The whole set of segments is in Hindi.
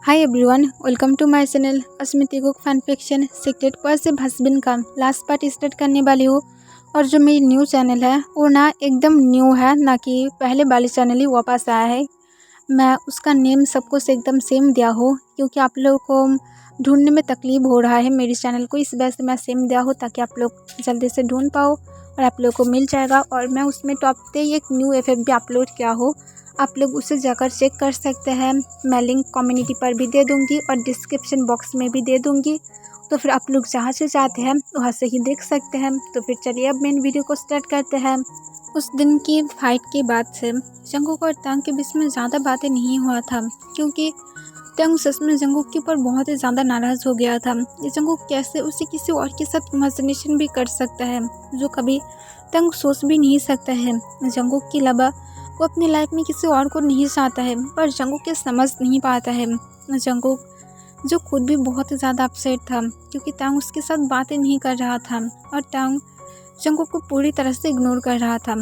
Hi everyone, welcome to my channel Asmiti cook fan fiction secret possessive husband का लास्ट पार्ट स्टार्ट करने वाली हूँ। और जो मेरी न्यू चैनल है वो ना एकदम न्यू है, ना कि पहले वाली चैनल ही वापस आया है। मैं उसका नेम सब कुछ एकदम सेम दिया हो क्योंकि आप लोगों को ढूंढने में तकलीफ हो रहा है मेरी चैनल को, इस वजह से मैं सेम दिया हो ताकि आप लोग जल्दी से ढूंढ पाओ और आप लोगों को मिल जाएगा। और मैं उसमें टॉप पे एक न्यू एफएफ भी अपलोड किया हो, आप लोग उसे जाकर चेक कर सकते हैं। मैं लिंक कम्युनिटी पर भी दे दूंगी और डिस्क्रिप्शन बॉक्स में भी दे दूंगी, तो फिर आप लोग जहाँ से चाहते हैं वहाँ से ही देख सकते हैं। तो फिर चलिए अब मेन वीडियो को स्टार्ट करते हैं। उस दिन की फाइट के बाद से जंगूक और तांग के बीच में ज़्यादा बातें नहीं हुआ था क्योंकि तांग सच में जंगूक के ऊपर बहुत ही ज़्यादा नाराज़ हो गया था। ये जंगूक कैसे उसे किसी और के साथ इमेजिनेशन भी कर सकता है जो कभी तांग सोच भी नहीं सकता है। जंगूक के अलावा वो अपनी लाइफ में किसी और को नहीं चाहता है, पर जंगूक के समझ नहीं पाता है। जंगूक जो खुद भी बहुत ही ज़्यादा अपसेट था क्योंकि तांग उसके साथ बातें नहीं कर रहा था और तांग जंगूक को पूरी तरह से इग्नोर कर रहा था।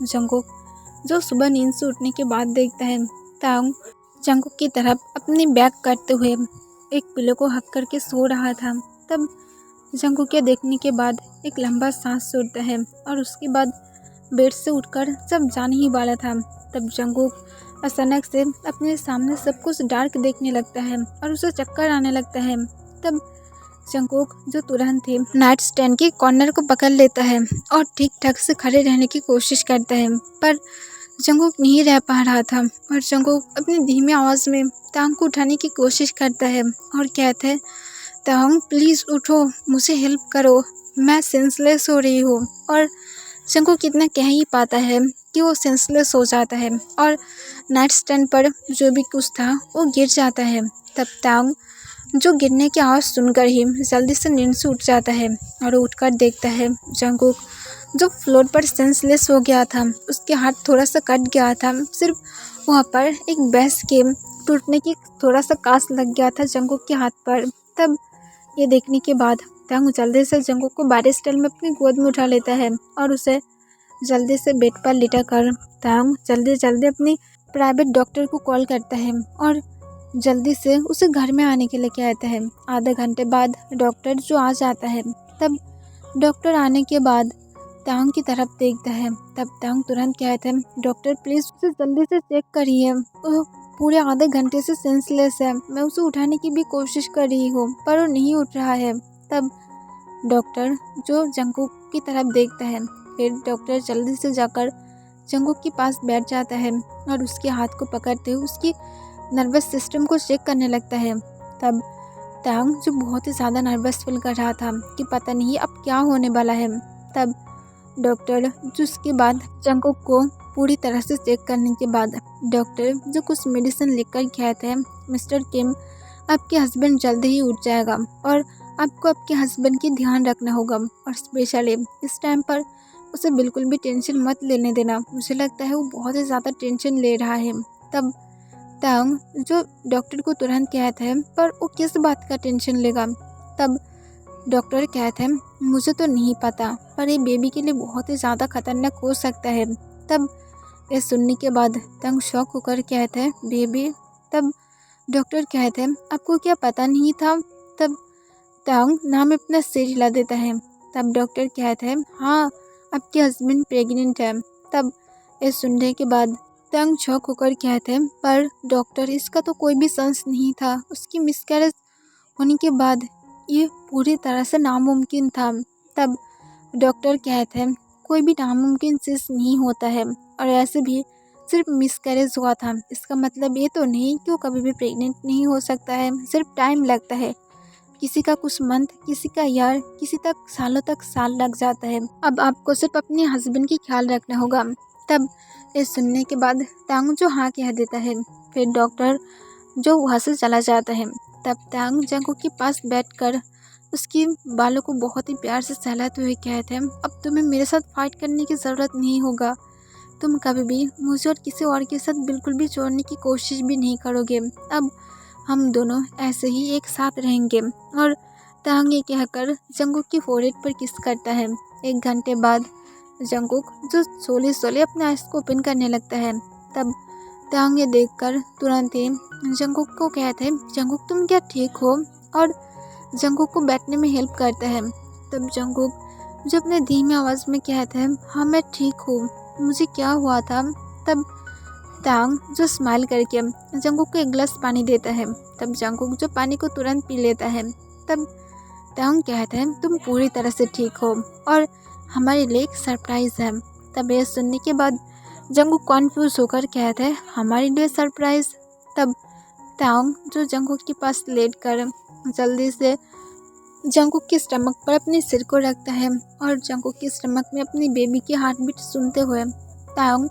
जंगूक जो सुबह नींद से उठने के बाद देखता है तांग जंगूक की तरफ अपनी बैग करते हुए एक पिलो को हक करके सो रहा था। तब जंगूक के देखने के बाद एक लंबा सांस छोड़ता है और उसके बाद बेड से उठकर जब जाने ही वाला था तब जंगूक अचानक से अपने सामने सब कुछ डार्क देखने लगता है और उसे चक्कर आने लगता है। तब जंगूक जो तुरंत ही नाइट स्टैंड के कॉर्नर को पकड़ लेता है और ठीक ठाक से खड़े रहने की कोशिश करता है, पर जंगूक नहीं रह पा रहा था। और जंगूक अपनी धीमी आवाज़ में तांग को उठाने की कोशिश करता है और कहता है, तांग प्लीज़ उठो, मुझे हेल्प करो, मैं सेंसलेस हो रही हूँ। और जंगूक इतना कह ही पाता है कि वो सेंसलेस हो जाता है और नाइट स्टैंड पर जो भी कुछ था वो गिर जाता है। तब तांग जो गिरने की आवाज़ सुनकर ही जल्दी से नींद से उठ जाता है और उठकर देखता है जंगूक जो फ्लोर पर सेंसलेस हो गया था, उसके हाथ थोड़ा सा कट गया था, सिर्फ वहाँ पर एक भैंस के टूटने की थोड़ा सा कास लग गया था जंगूक के हाथ पर। तब ये देखने के बाद तांग जल्दी से जंगूक को बारिश स्टाइल में अपनी गोद में उठा लेता है और उसे जल्दी से बेड पर लिटा कर तांग जल्दी अपनी प्राइवेट डॉक्टर को कॉल करता है और जल्दी से उसे घर में आने के लिए कहता है। आधे घंटे बाद डॉक्टर जो आ जाता है, तब डॉक्टर आने के बाद तांग की तरफ देखता है। तब तांग तुरंत कहता है, डॉक्टर प्लीज़ उसे जल्दी से चेक करिए, वो पूरे आधे घंटे से सेंसलेस है, मैं उसे उठाने की भी कोशिश कर रही हूँ पर वो नहीं उठ रहा है। तब डॉक्टर जो जंगूक की तरफ देखता है, फिर डॉक्टर जल्दी से जाकर जंगूक के पास बैठ जाता है और उसके हाथ को पकड़ते हुए उसकी नर्वस सिस्टम को चेक करने लगता है। तब तांग जो बहुत ही ज़्यादा नर्वस फील कर रहा था कि पता नहीं अब क्या होने वाला है। तब डॉक्टर जो उसके बाद जंगूक को पूरी तरह से चेक करने के बाद डॉक्टर जो कुछ मेडिसिन लिखकर कहते हैं, मिस्टर किम आपके हस्बैंड जल्दी ही उठ जाएगा और आपको आपके हस्बैंड की ध्यान रखना होगा और स्पेशली इस टाइम पर उसे बिल्कुल भी टेंशन मत लेने देना, मुझे लगता है वो बहुत ही ज़्यादा टेंशन ले रहा है। तब तांग जो डॉक्टर को तुरंत कहता है, पर वो किस बात का टेंशन लेगा। तब डॉक्टर कहते हैं, मुझे तो नहीं पता, पर ये बेबी के लिए बहुत ही ज़्यादा खतरनाक हो सकता है। तब ये सुनने के बाद तांग शॉक होकर कहते हैं, बेबी। तब डॉक्टर कहते हैं, आपको क्या पता नहीं था। तब तांग नाम अपना सिर हिला देता है। तब डॉक्टर कहते हैं, हाँ आपके हस्बैंड प्रेग्नेंट है। तब ये सुनने के बाद तांग शॉक होकर कहते हैं, पर डॉक्टर इसका तो कोई भी चांस नहीं था, उसकी मिसकैरेज होने के बाद ये पूरी तरह से नामुमकिन था। तब डॉक्टर कहते हैं, कोई भी नामुमकिन चीज़ नहीं होता है और ऐसे भी सिर्फ मिसकैरेज हुआ था, इसका मतलब ये तो नहीं कि वो कभी भी प्रेग्नेंट नहीं हो सकता है, सिर्फ टाइम लगता है, किसी का कुछ मंथ, किसी का ईयर, किसी तक सालों तक साल लग जाता है। अब आपको सिर्फ अपने हस्बैंड की ख्याल रखना होगा। तब ये सुनने के बाद तांग जो हाँ कह देता है, फिर डॉक्टर जो वहाँ से चला जाता है। तब तांग जंगूक के पास बैठकर उसकी बालों को बहुत ही प्यार से सहलाते हुए कहते हैं, अब तुम्हें मेरे साथ फाइट करने की ज़रूरत नहीं होगा, तुम कभी भी मुझे और किसी और के साथ बिल्कुल भी जोड़ने की कोशिश भी नहीं करोगे, अब हम दोनों ऐसे ही एक साथ रहेंगे। और तांग ये कहकर जंगूक की फोrehead पर किस करता है। एक घंटे बाद जंगूक जो सोले सोले अपने आइस को ओपन करने लगता है। तब तांग ये देखकर तुरंत ही जंगकुक को कहते हैं, जंगकुक तुम क्या ठीक हो? और जंगकुक को बैठने में हेल्प करता है। तब जंगकुक जो अपने धीमी आवाज़ में कहते हैं, हाँ मैं ठीक हूँ, मुझे क्या हुआ था? तब तांग जो स्माइल करके जंगकुक को एक गिलास पानी देता है। तब जंगकुक जो पानी को तुरंत पी लेता है। तब तांग कहते हैं, तुम पूरी तरह से ठीक हो और हमारे लिए एक सरप्राइज़ है। तब ये सुनने के बाद जंगकुक कॉन्फ्यूज होकर कहते हैं, हमारे लिए सरप्राइज़? तब तांग जो जंगकुक के पास लेटकर जल्दी से जंगकुक के स्टमक पर अपने सिर को रखता है और जंगकुक के स्टमक में अपनी बेबी की हार्ट बीट सुनते हुए तांग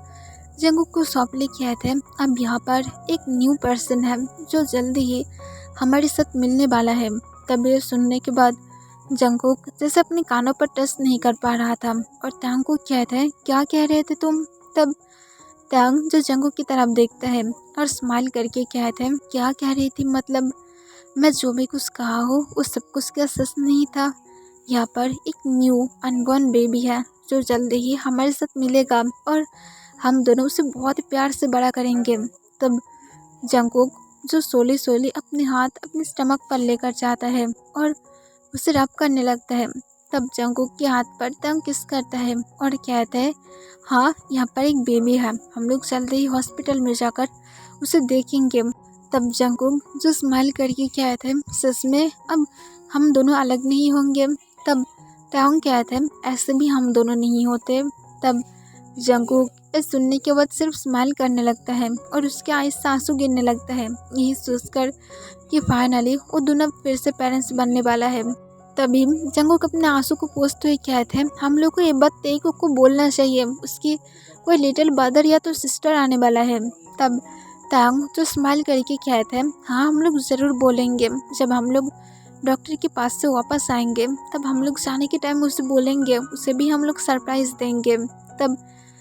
जंगकुक को सौंपले कहते हैं, अब यहाँ पर एक न्यू पर्सन है जो जल्दी ही हमारे साथ मिलने वाला है। तब ये सुनने के बाद जंगकुक जैसे अपने कानों पर टच नहीं कर पा रहा था और तांग को कहते हैं, क्या कह रहे थे तुम? तब तांग जो जंगकुक की तरफ देखता है और स्माइल करके कहते हैं, क्या कह रही थी? मतलब मैं जो भी कुछ कहा हूँ वो सब कुछ क्या सच नहीं था? यहाँ पर एक न्यू अनबॉर्न बेबी है जो जल्दी ही हमारे साथ मिलेगा और हम दोनों उसे बहुत ही प्यार से बड़ा करेंगे। तब जंगकुक जो सोली सोली अपने हाथ अपने स्टमक पर लेकर जाता है और उसे रब करने लगता है। तब जंगकुक के हाथ पर तांग किस करता है और कहता है, हाँ यहाँ पर एक बेबी है, हम लोग जल्दी ही हॉस्पिटल में जाकर उसे देखेंगे। तब जंगकुक जो स्माइल करके कहते हैं, सच में अब हम दोनों अलग नहीं होंगे? तब तांग कहते हैं, ऐसे भी हम दोनों नहीं होते। तब जंगकुक इस सुनने के बाद सिर्फ स्माइल करने लगता है और उसके आँख से आंसू गिरने लगता है, यही सोचकर कि फाइनली वो दोनों फिर से पेरेंट्स बनने वाला है। तभी जंगकुक अपने आंसू को पोंछते हुए कहते हैं, हम लोग को ये बात तेईकुक को बोलना चाहिए, उसकी कोई लिटिल ब्रदर या तो सिस्टर आने वाला है। तब तांग जो स्माइल करके कहते हैं, हाँ हम लोग ज़रूर बोलेंगे, जब हम लोग डॉक्टर के पास से वापस आएंगे तब हम लोग जाने के टाइम उसे बोलेंगे, उसे भी हम लोग सरप्राइज़ देंगे। तब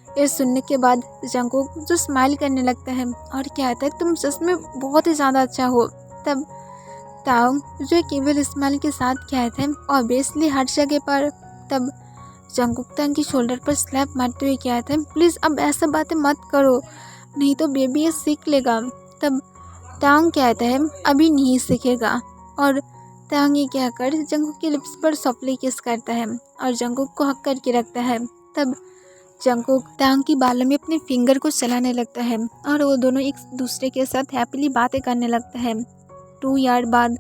ये सुनने के बाद जंगकुक जो स्माइल करने लगता है और कहता है, तुम सच में बहुत ही ज़्यादा अच्छा हो। तब तांग जो एक इविल स्माइल के साथ कहते हैं, ऑब्वियसली हर जगह पर। तब जंगकुक तांग की शोल्डर पर स्लैप मारते हुए कहते हैं, प्लीज़ अब ऐसा बातें मत करो, नहीं तो बेबी ये सीख लेगा। तब तांग कहता है, अभी नहीं सीखेगा। और तांग ये कहकर जंगकुक के लिप्स पर सॉफ्टली किस करता है और जंगकुक को हक करके रखता है। तब जंगकुक तांग की बालों में अपने फिंगर को चलाने लगता है और वो दोनों एक दूसरे के साथ हैप्पीली बातें करने लगता है। 2 ईयर बाद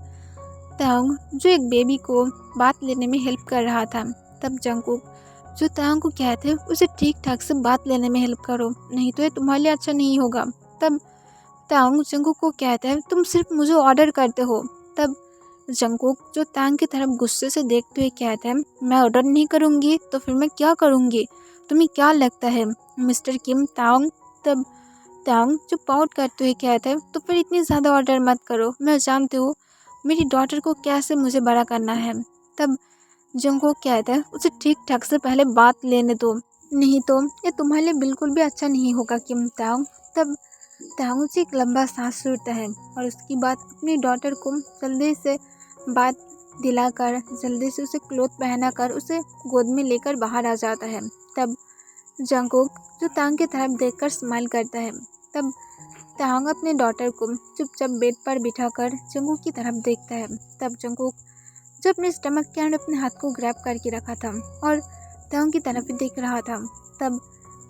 तांग जो एक बेबी को बात लेने में हेल्प कर रहा था। तब जंगकुक जो तांग को कहते हैं, उसे ठीक ठाक से बात लेने में हेल्प करो, नहीं तो ये तुम्हारे लिए अच्छा नहीं होगा। तब तांग जंगकुक को कहता है, तुम सिर्फ मुझे ऑर्डर करते हो। तब जंगकुक जो तांग की तरफ गुस्से से देखते हुए कहता है, मैं ऑर्डर नहीं करूँगी तो फिर मैं क्या करूँगी? तुम्हें क्या लगता है मिस्टर किम तांग? तब तांग जो पाउट करते हुए कहता है, तो फिर इतनी ज़्यादा ऑर्डर मत करो, मैं जानती हूँ मेरी डॉटर को कैसे मुझे बड़ा करना है। तब जंगकुक कहता है, उसे ठीक ठाक से पहले बात लेने दो, नहीं तो ये तुम्हारे लिए बिल्कुल भी अच्छा नहीं होगा किम तांग। तब तांग से एक लंबा सांस छोड़ता है और उसके बाद अपनी डॉटर को जल्दी से बात दिलाकर जल्दी से उसे क्लोथ पहनाकर उसे गोद में लेकर बाहर आ जाता है। तब जंगकुक जो तांग की तरफ देखकर स्माइल करता है। तब तांग अपने डॉटर को चुपचाप बेड पर बिठाकर जंगकुक की तरफ देखता है। तब जंगकुक जो अपने स्टमक के अंदर अपने हाथ को ग्रैब करके रखा था और तांग की तरफ देख रहा था। तब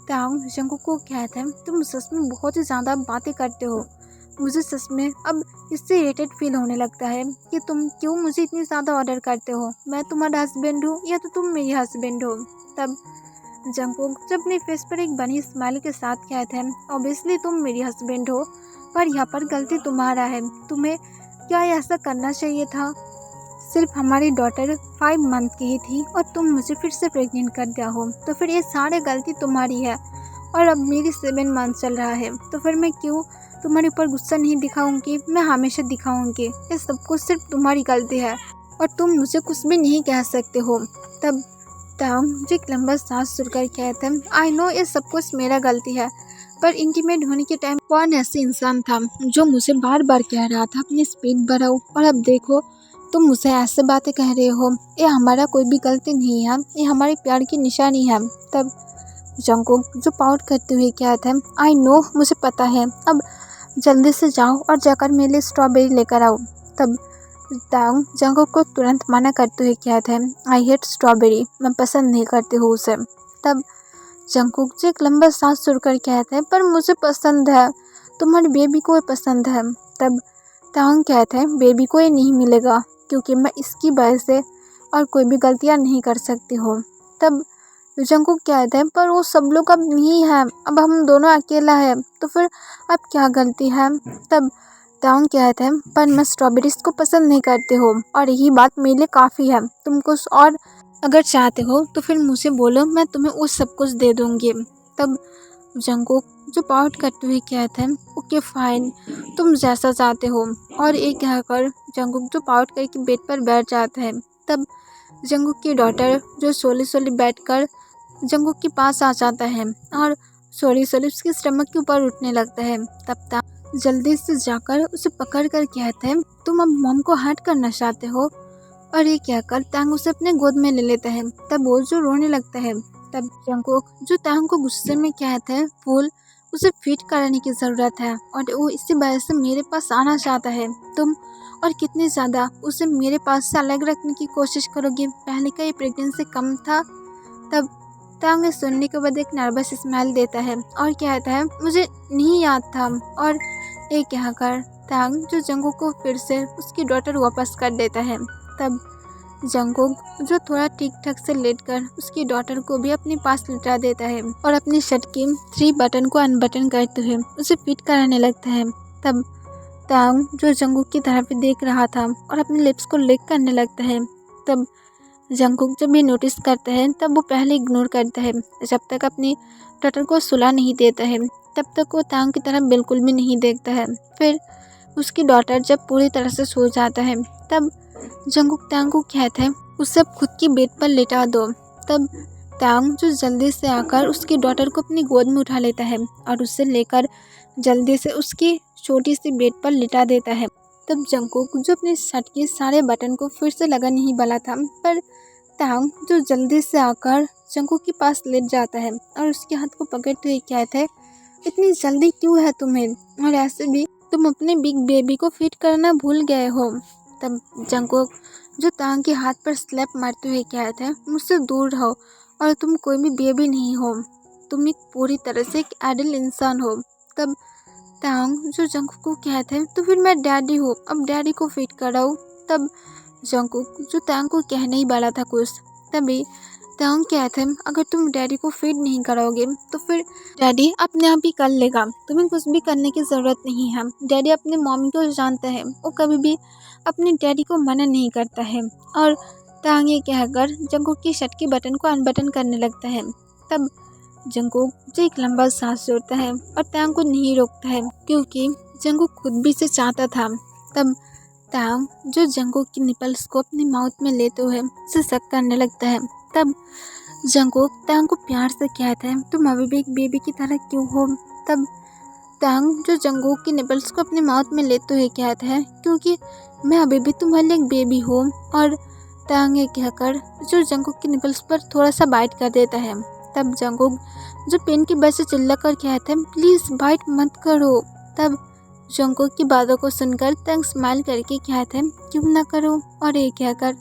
तांग जंगकुक को कहता है, तुम सच में बहुत ही ज़्यादा बातें करते हो, मुझे सच में अब इससे इरिटेट फील होने लगता है कि तुम क्यों मुझे इतनी ज़्यादा ऑर्डर करते हो। मैं तुम्हारा हस्बैंड हूँ या तो तुम मेरी हस्बैंड हो। तब जंगकुक जब अपने फेस पर एक बनी स्माइल के साथ कहते हैं, ऑब्वियसली तुम मेरी हस्बैंड हो, पर यहाँ पर गलती तुम्हारा है, तुम्हें क्या ऐसा करना चाहिए था? सिर्फ हमारी डॉटर 5 मंथ की ही थी और तुम मुझे फिर से प्रेग्नेंट कर दिया हो, तो फिर ये सारी गलती तुम्हारी है। और अब मेरी 7 मंथ चल रहा है, तो फिर मैं क्यों तुम्हारे ऊपर गुस्सा नहीं दिखाऊंगी? मैं हमेशा दिखाऊंगी। ये सब कुछ सिर्फ तुम्हारी गलती है और तुम मुझे कुछ भी नहीं कह सकते हो। तब तांग जो एक लंबा सांस छोड़कर कहता है, आई नो ये सब कुछ मेरा गलती है, पर इंटीमेट होने के टाइम कौन ऐसे इंसान था जो मुझे बार बार कह रहा था अपनी स्पीड बढ़ाओ, और अब देखो तुम मुझे ऐसे बातें कह रहे हो। ये हमारा कोई भी गलती नहीं है, ये हमारे प्यार की निशानी है। तब जंगकुक जो पाउट करते हुए कहता है, आई नो, मुझे पता है, अब जल्दी से जाओ और जाकर मेरे लिए स्ट्रॉबेरी लेकर आओ। तब तांग जंगकुक को तुरंत मना करते हुए कहता है, आई हेट स्ट्रॉबेरी, मैं पसंद नहीं करती हूँ उसे। तब जंगकुक जो एक लंबा सांस छोड़कर कहता है, पर मुझे पसंद है, तुम्हारी बेबी को पसंद है। तब तांग कहता है, बेबी को ये नहीं मिलेगा क्योंकि मैं इसकी वजह से और कोई भी गलतियाँ नहीं कर सकती हूँ। तब जंगकुक कहता है, पर वो सब लोग अब नहीं है, अब हम दोनों अकेला है, तो फिर अब क्या गलती है। तब तांग कहता है, पर मैं स्ट्रॉबेरीज को पसंद नहीं करती हूँ और यही बात मेरे लिए काफ़ी है, तुम कुछ और अगर चाहते हो तो फिर मुझे बोलो, मैं तुम्हें वो सब कुछ दे दूँगी। तब जंगकुक जो पाउट करते हुए कहता है, ओके फाइन, तुम जैसा चाहते हो। और एक कहकर जंगकुक जो पाउट करके बेड पर बैठ जाता है। तब जंगकुक की डॉटर जो सोली सोली बैठकर जंगकुक के पास आ जाता है और सोली सोली उसके स्टमक के ऊपर उठने लगता है। तब तक जल्दी से जाकर उसे पकड़ कर कहता है, तुम अब मॉम को हर्ट करना चाहते हो। और ये कहकर तांग उसे अपने गोद में ले लेता है। तब वो जो रोने लगता है। तब जंगकुक जो तांग को गुस्से में कहता है, फूल, उसे फीड कराने की ज़रूरत है और वो इसी वजह से मेरे पास आना चाहता है। तुम और कितनी ज़्यादा उसे मेरे पास से अलग रखने की कोशिश करोगे, पहले का ये प्रेगनेंसी कम था। तब तांग सुनने के बाद एक नर्वस स्माइल देता है और कहता है, मुझे नहीं याद था। और ये कहकर तांग जो जंगकुक को फिर से उसकी डॉटर वापस कर देता है। तब जंगकुक जो थोड़ा ठीक ठाक से लेटकर उसकी डॉटर को भी अपने पास लिटा देता है और अपनी शर्ट की 3 बटन को अनबटन करते हुए उसे फिट कराने लगता है। तब तांग जो जंगकुक की तरफ देख रहा था और अपने लिप्स को लिक करने लगता है। तब जंगकुक जब ये नोटिस करता है तब वो पहले इग्नोर करता है, जब तक अपनी डॉटर को सुला नहीं देता है तब तक वो तांग की तरफ बिल्कुल भी नहीं देखता है। फिर उसकी डॉटर जब पूरी तरह से सो जाता है तब जंगकुक तांग को कहता है, उसे अब खुद की बेड पर लेटा दो। तब तांग जो जल्दी से आकर उसकी डॉटर को अपनी गोद में उठा लेता है और उसे लेकर जल्दी से उसकी छोटी सी बेड पर लिटा देता है। तब जंगकुक जो अपने शर्ट के सारे बटन को फिर से लगा नहीं वाला था, पर तांग जो जल्दी से आकर जंगकुक के पास लेट जाता है और उसके हाथ को पकड़ते हुए कहता है, इतनी जल्दी क्यों है तुम्हें, और ऐसे भी तुम अपने बिग बेबी को फिट करना भूल गए हो। तब जंगकुक जो तांग के हाथ पर स्लैप मारते हुए कहता है, मुझसे दूर रहो और तुम कोई भी बेबी नहीं हो, तुम एक पूरी तरह से एक एडल्ट इंसान हो। तब तांग जो जंगकुक को कहता है, तो फिर मैं डैडी हूँ, अब डैडी को फिट कराओ। तब जंगकुक जो तांग को कहने ही वाला था कुछ, तभी तांग कहता है, अगर तुम डैडी को फीड नहीं कराओगे तो फिर डैडी अपने आप ही कर लेगा, तुम्हें कुछ भी करने की ज़रूरत नहीं है। डैडी अपने मॉमी को जानता है, वो कभी भी अपने डैडी को मना नहीं करता है। और तांग ये कहकर जंगकुक की शर्ट के बटन को अनबटन करने लगता है। तब जंगकुक जो एक लंबा सांस छोड़ता है और तांग को नहीं रोकता है क्योंकि जंगकुक खुद भी इसे चाहता था। तब तांग जो जंगकुक की निपल्स को अपनी माउथ में लेते हुए उसे सक करने लगता है। तब जंगकुक तांग को प्यार से कहता है, तुम अभी भी एक बेबी की तरह क्यों हो। तब तांग जो जंगकुक की निपल्स को अपने माउथ में लेते हुए कहता है, क्योंकि मैं अभी भी तुम्हारे लिए एक बेबी हूँ। और तांग ये कहकर जो जंगकुक की निपल्स पर थोड़ा सा बाइट कर देता है। तब जंगकुक जो पेन की वजह से चिल्ला कर कहता है, प्लीज़ बाइट मत करो। तब जंगकुक की बातों को सुनकर तांग स्माइल करके कहता है, क्यों ना करो। और ये कहकर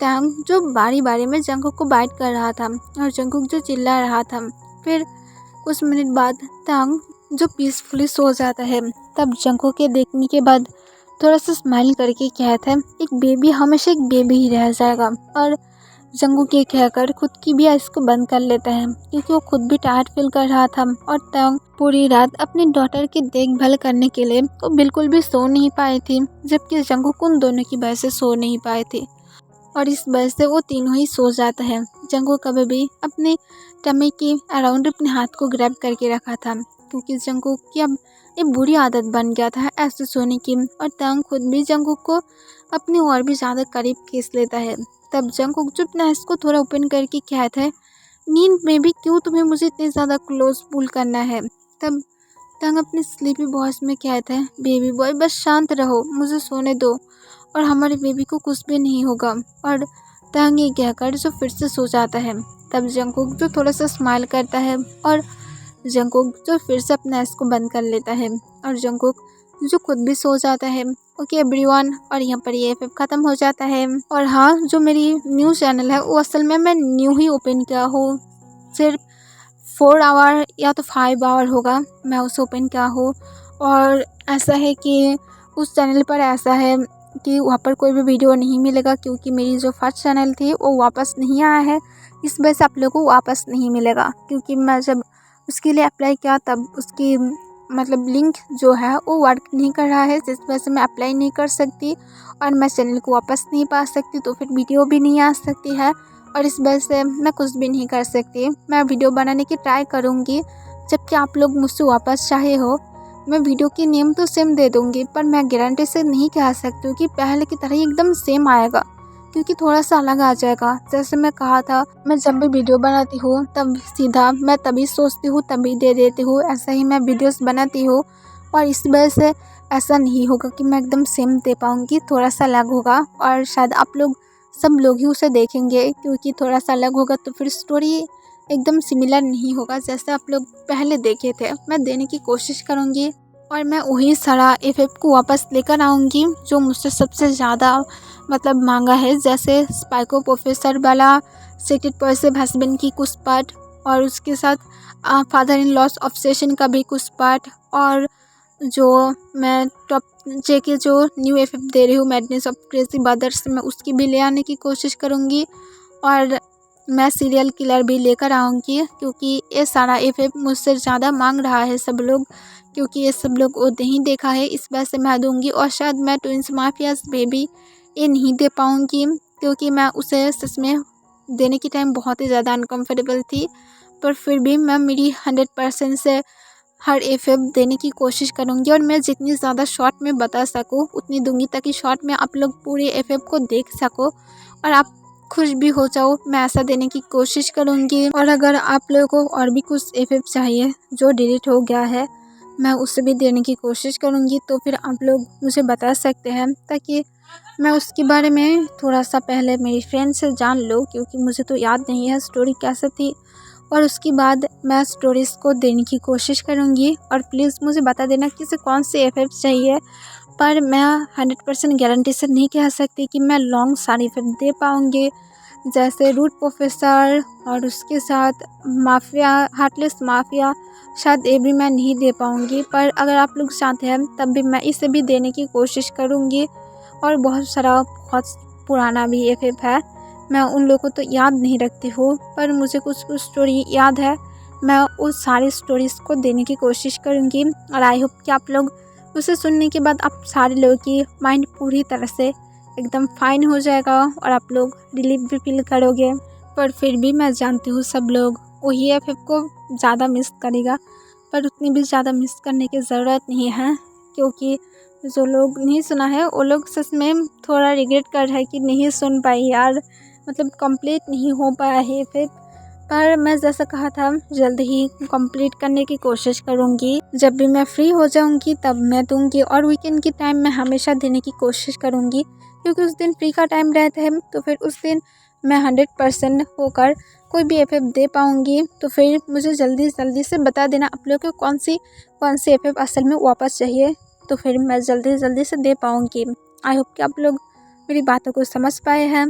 तांग जो बारी बारी में जंगकुक को बाइट कर रहा था और जंगकुक जो चिल्ला रहा था। फिर कुछ मिनट बाद तांग जो पीसफुली सो जाता है। तब जंगकुक के देखने के बाद थोड़ा सा स्माइल करके कहता है, एक बेबी हमेशा एक बेबी ही रह जाएगा। और जंगकुक ये कहकर खुद की भी आइज़ को बंद कर लेता है क्योंकि वो खुद भी टायर्ड फील कर रहा था। और तांग पूरी रात अपनी डॉटर की देखभाल करने के लिए वो बिल्कुल भी सो नहीं पाई थी, जबकि जंगकुक उन दोनों की वजह से सो नहीं पाए थे और इस वजह से वो तीनों ही सो जाता है। जंगकुक कभी भी अपने टमी के अराउंड अपने हाथ को ग्रैब करके रखा था क्योंकि जंगकुक की अब एक बुरी आदत बन गया था ऐसे सोने की। और तांग खुद भी जंगकुक को अपने और भी ज़्यादा करीब खींच लेता है। तब जंगकुक जो अपने आइज़ को थोड़ा ओपन करके कहता है, नींद में भी क्यों तुम्हें मुझे इतने ज़्यादा क्लोज पुल करना है। तब तांग अपने स्लीपी वॉइस में कहता है, बेबी बॉय बस शांत रहो, मुझे सोने दो और हमारे बेबी को कुछ भी नहीं होगा। और तंग कहकर जो फिर से सो जाता है। तब जंगकुक जो थोड़ा सा स्माइल करता है और जंगकुक जो फिर से अपने आइज़ को बंद कर लेता है और जंगकुक जो खुद भी सो जाता है। ओके एवरीवन, और यहाँ पर ये एफएफ ख़त्म हो जाता है। और हाँ, जो मेरी न्यू चैनल है वो असल में मैं न्यू ही ओपन किया हूँ, सिर्फ 4 आवर या तो 5 आवर होगा मैं उसे ओपन किया हूँ। और ऐसा है कि उस चैनल पर ऐसा है कि वहाँ पर कोई भी वीडियो नहीं मिलेगा, क्योंकि मेरी जो फर्स्ट चैनल थी वो वापस नहीं आया है। इस वजह से आप लोगों को वापस नहीं मिलेगा, क्योंकि मैं जब उसके लिए अप्लाई किया तब उसकी मतलब लिंक जो है वो वर्क नहीं कर रहा है, जिस वजह से मैं अप्लाई नहीं कर सकती और मैं चैनल को वापस नहीं पा सकती, तो फिर वीडियो भी नहीं आ सकती है और इस वजह से मैं कुछ भी नहीं कर सकती। मैं वीडियो बनाने की ट्राई करूँगी, जबकि आप लोग मुझसे वापस चाहे हो मैं वीडियो की नेम तो सेम दे दूँगी, पर मैं गारंटी से नहीं कह सकती हूँ कि पहले की तरह ही एकदम सेम आएगा, क्योंकि थोड़ा सा अलग आ जाएगा। जैसे मैं कहा था, मैं जब भी वीडियो बनाती हूँ तब सीधा मैं तभी सोचती हूँ तभी दे देती हूँ, ऐसा ही मैं वीडियोस बनाती हूँ और इस वजह से ऐसा नहीं होगा कि मैं एकदम सेम दे पाऊँगी, थोड़ा सा अलग होगा और शायद आप लोग सब लोग ही उसे देखेंगे, क्योंकि थोड़ा सा अलग होगा तो फिर स्टोरी एकदम सिमिलर नहीं होगा जैसे आप लोग पहले देखे थे। मैं देने की कोशिश करूँगी और मैं वही सारा एफएफ को वापस लेकर आऊँगी जो मुझसे सबसे ज़्यादा मतलब मांगा है, जैसे स्पाइको प्रोफेसर वाला, सीक्रेट पॉसेसिव हस्बैंड की कुछ पार्ट और उसके साथ फादर इन लॉस ऑब्सेशन का भी कुछ पार्ट, और जो मैं टॉप जे के जो न्यू एफएफ दे रही हूँ मैडनेस ऑफ क्रेजी ब्रदर्स, मैं उसकी भी ले आने की कोशिश करूँगी और मैं सीरियल किलर भी लेकर आऊँगी, क्योंकि ये सारा एफएफ मुझसे ज़्यादा मांग रहा है सब लोग, क्योंकि ये सब लोग वो नहीं देखा है, इस वजह से मैं दूँगी। और शायद मैं ट्विंस माफियाज बेबी ये नहीं दे पाऊँगी, क्योंकि मैं उसे सच में देने की टाइम बहुत ही ज़्यादा अनकम्फर्टेबल थी, पर फिर भी मैं मेरी 100% से हर एफएफ देने की कोशिश करूँगी और मैं जितनी ज़्यादा शॉर्ट में बता सकूँ उतनी दूँगी, ताकि शॉर्ट में आप लोग पूरे एफएफ को देख सको और आप खुश भी हो जाओ। मैं ऐसा देने की कोशिश करूँगी। और अगर आप लोगों को और भी कुछ एफएफ चाहिए जो डिलीट हो गया है, मैं उसे भी देने की कोशिश करूँगी, तो फिर आप लोग मुझे बता सकते हैं, ताकि मैं उसके बारे में थोड़ा सा पहले मेरी फ्रेंड से जान लूँ, क्योंकि मुझे तो याद नहीं है स्टोरी कैसे थी, और उसके बाद मैं स्टोरीज़ को देने की कोशिश करूँगी। और प्लीज़ मुझे बता देना कि इसे कौन से एफएफ चाहिए, पर मैं 100% गारंटी से नहीं कह सकती कि मैं लॉन्ग सारी एफएफ दे पाऊँगी, जैसे रूट प्रोफेसर और उसके साथ माफिया, हार्टलेस माफिया, शायद ये भी मैं नहीं दे पाऊँगी, पर अगर आप लोग चाहते हैं तब भी मैं इसे भी देने की कोशिश करूँगी। और बहुत सारा बहुत पुराना भी एफएफ है, मैं उन लोगों को तो याद नहीं रखती हूँ, पर मुझे कुछ कुछ स्टोरी याद है, मैं उस सारी स्टोरीज़ को देने की कोशिश करूँगी। और आई होप कि आप लोग उसे सुनने के बाद आप सारे लोगों की माइंड पूरी तरह से एकदम फाइन हो जाएगा और आप लोग रिलीफ भी फील करोगे। पर फिर भी मैं जानती हूँ सब लोग वही एफएफ को ज़्यादा मिस करेगा, पर उतनी भी ज़्यादा मिस करने की ज़रूरत नहीं है, क्योंकि जो लोग नहीं सुना है वो लोग सच में थोड़ा रिग्रेट कर रहा है कि नहीं सुन पाई यार, मतलब कंप्लीट नहीं हो पाया है फिर। पर मैं जैसा कहा था जल्द ही कंप्लीट करने की कोशिश करूँगी, जब भी मैं फ्री हो जाऊँगी तब मैं दूँगी, और वीकेंड की टाइम मैं हमेशा देने की कोशिश करूँगी, क्योंकि उस दिन फ्री का टाइम रहता है, तो फिर उस दिन मैं 100% होकर कोई भी एफएफ दे पाऊँगी। तो फिर मुझे जल्दी से बता देना आप लोग को कौन सी एफएफ असल में वापस चाहिए, तो फिर मैं जल्दी से दे पाऊँगी। आई होप कि आप लोग मेरी बातों को समझ पाए हैं।